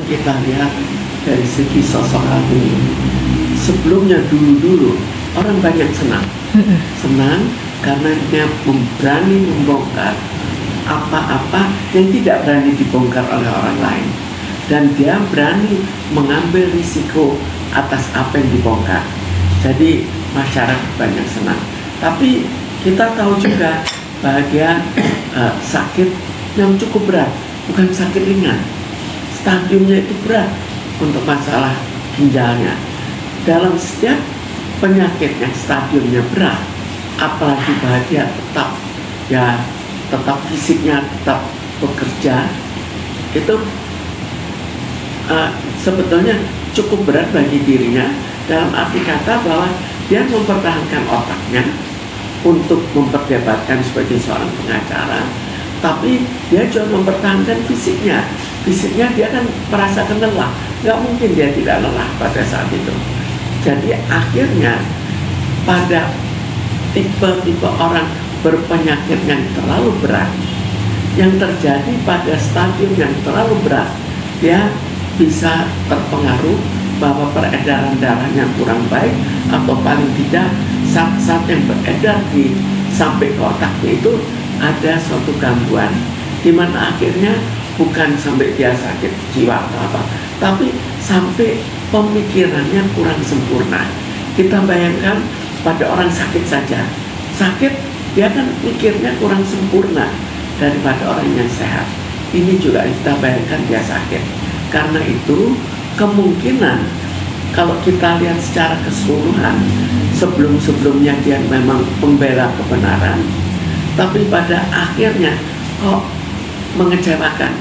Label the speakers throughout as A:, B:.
A: kita lihat dari segi sosok Alvin, sebelumnya dulu orang banyak senang karena dia berani membongkar apa-apa yang tidak berani dibongkar oleh orang lain, dan dia berani mengambil risiko atas apa yang dibongkar. Jadi masyarakat banyak senang. Tapi kita tahu juga bahagian sakit yang cukup berat, bukan sakit ringan. Stadiumnya itu berat untuk masalah ginjalnya. Dalam setiap penyakit yang stadiumnya berat, apalagi bahagia tetap fisiknya tetap bekerja, itu sebetulnya cukup berat bagi dirinya, dalam arti kata bahwa dia mempertahankan otaknya untuk memperdebatkan sebagai seorang pengacara, tapi dia juga mempertahankan fisiknya. Fisiknya dia kan merasakan lelah, nggak mungkin dia tidak lelah pada saat itu. Jadi akhirnya pada tipe-tipe orang berpenyakit yang terlalu berat, yang terjadi pada stadium yang terlalu berat, dia bisa terpengaruh bahwa peredaran darahnya kurang baik, atau paling tidak zat-zat yang beredar sampai ke otaknya itu ada suatu gangguan, di mana akhirnya bukan sampai dia sakit jiwa atau apa, tapi sampai pemikirannya kurang sempurna. Kita bayangkan pada orang sakit saja, dia kan pikirnya kurang sempurna daripada orang yang sehat. Ini juga kita bayangkan dia sakit. Karena itu kemungkinan kalau kita lihat secara keseluruhan, sebelum-sebelumnya dia memang membela kebenaran, tapi pada akhirnya kok mengecewakan.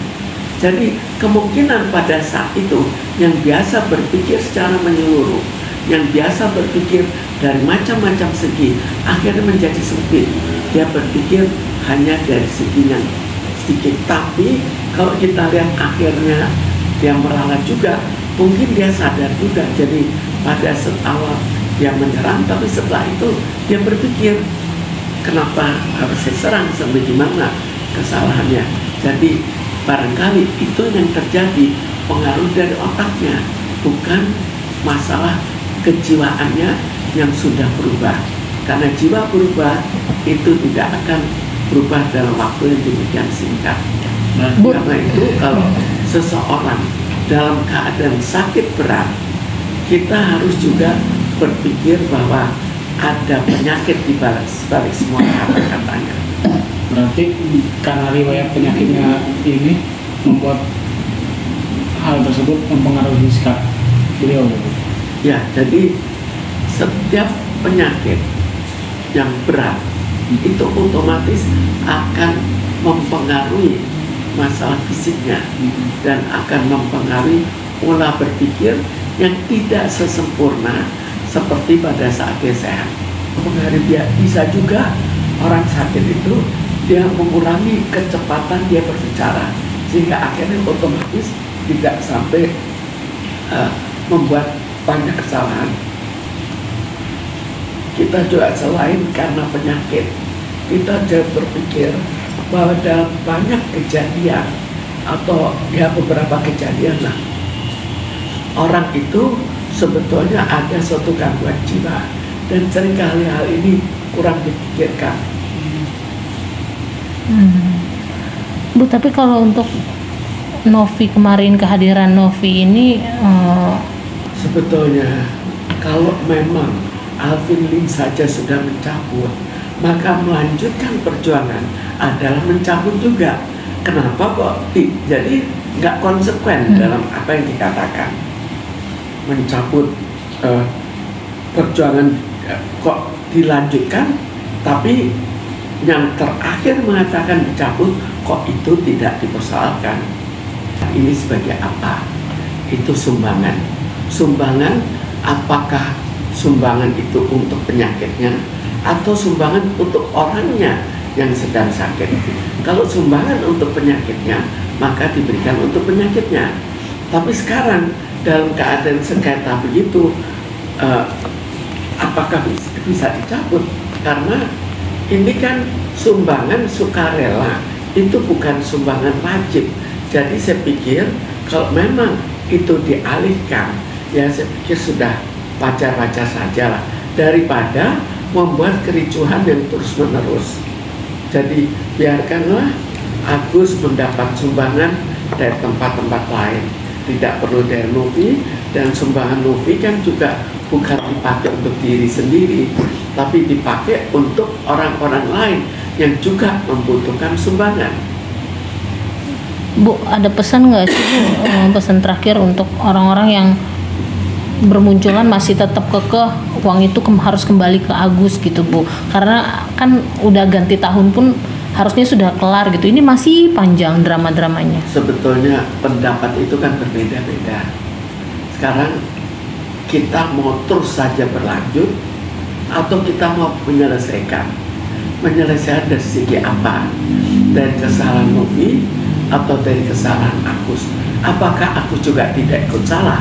A: Jadi kemungkinan pada saat itu yang biasa berpikir secara menyeluruh, yang biasa berpikir dari macam-macam segi, akhirnya menjadi sempit. Dia berpikir hanya dari segi yang sedikit. Tapi kalau kita lihat akhirnya dia meralat juga, mungkin dia sadar juga. Jadi pada saat awal dia menyerang, tapi setelah itu dia berpikir, kenapa harus saya serang, sampai gimana kesalahannya. Jadi barangkali itu yang terjadi, pengaruh dari otaknya, bukan masalah kejiwaannya yang sudah berubah. Karena jiwa berubah itu tidak akan berubah dalam waktu yang demikian singkat. Karena itu kalau seseorang dalam keadaan sakit berat, kita harus juga berpikir bahwa ada penyakit di balik semua kata-katanya.
B: Berarti karena riwayat penyakitnya ini membuat hal tersebut mempengaruhi sikap beliau.
A: Ya, jadi setiap penyakit yang berat itu otomatis akan mempengaruhi masalah fisiknya dan akan mempengaruhi pola berpikir yang tidak sesempurna seperti pada saat dia sehat. Mempengaruhi dia. Bisa juga orang sakit itu dia mengurangi kecepatan dia berbicara, sehingga akhirnya otomatis tidak sampai membuat banyak kesalahan. Kita juga selain karena penyakit, kita juga berpikir bahwa dalam banyak kejadian atau ya beberapa kejadian lah, orang itu sebetulnya ada suatu gangguan jiwa, dan seringkali hal ini kurang dipikirkan.
C: Bu, tapi kalau untuk Novi kemarin, kehadiran Novi ini
A: sebetulnya kalau memang Alvin Lim saja sudah mencabut, maka melanjutkan perjuangan adalah mencabut juga. Kenapa kok jadi nggak konsekuen dalam apa yang dikatakan? Mencabut perjuangan kok dilanjutkan, tapi yang terakhir mengatakan dicabut, kok itu tidak dipersoalkan. Ini sebagai apa? Itu sumbangan. Sumbangan, apakah sumbangan itu untuk penyakitnya atau sumbangan untuk orangnya yang sedang sakit? Kalau sumbangan untuk penyakitnya, maka diberikan untuk penyakitnya. Tapi sekarang dalam keadaan sengketa begitu, apakah bisa dicabut? Karena ini kan sumbangan sukarela, itu bukan sumbangan wajib. Jadi saya pikir kalau memang itu dialihkan, ya saya pikir sudah wajar-wajar saja lah, daripada membuat kericuhan yang terus-menerus. Jadi biarkanlah Agus mendapat sumbangan dari tempat-tempat lain, tidak perlu dari Novi, dan sumbangan Novi kan juga bukan dipakai untuk diri sendiri, tapi dipakai untuk orang-orang lain yang juga membutuhkan sumbangan.
C: Bu, ada pesan nggak sih Bu, pesan terakhir untuk orang-orang yang bermunculan masih tetap kekeh uang itu harus kembali ke Agus gitu Bu, karena kan udah ganti tahun pun harusnya sudah kelar gitu, ini masih panjang drama-dramanya.
A: Sebetulnya pendapat itu kan berbeda-beda. Sekarang kita mau terus saja berlanjut atau kita mau menyelesaikan dari segi apa, dari kesalahan Novi atau dari kesalahan Agus. Apakah Agus juga tidak ikut salah?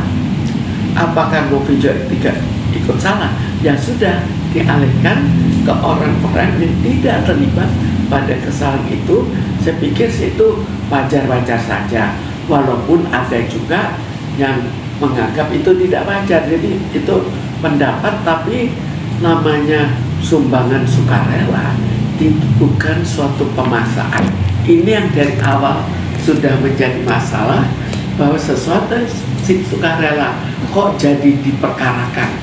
A: Apakah Novi juga tidak ikut salah? Ya sudah, dialihkan ke orang-orang yang tidak terlibat pada kesalahan itu. Saya pikir itu wajar-wajar saja, walaupun ada juga yang menganggap itu tidak wajar. Jadi itu pendapat, tapi namanya sumbangan sukarela itu bukan suatu pemaksaan. Ini yang dari awal sudah menjadi masalah, bahwa sesuatu sukarela kok jadi diperkarakan.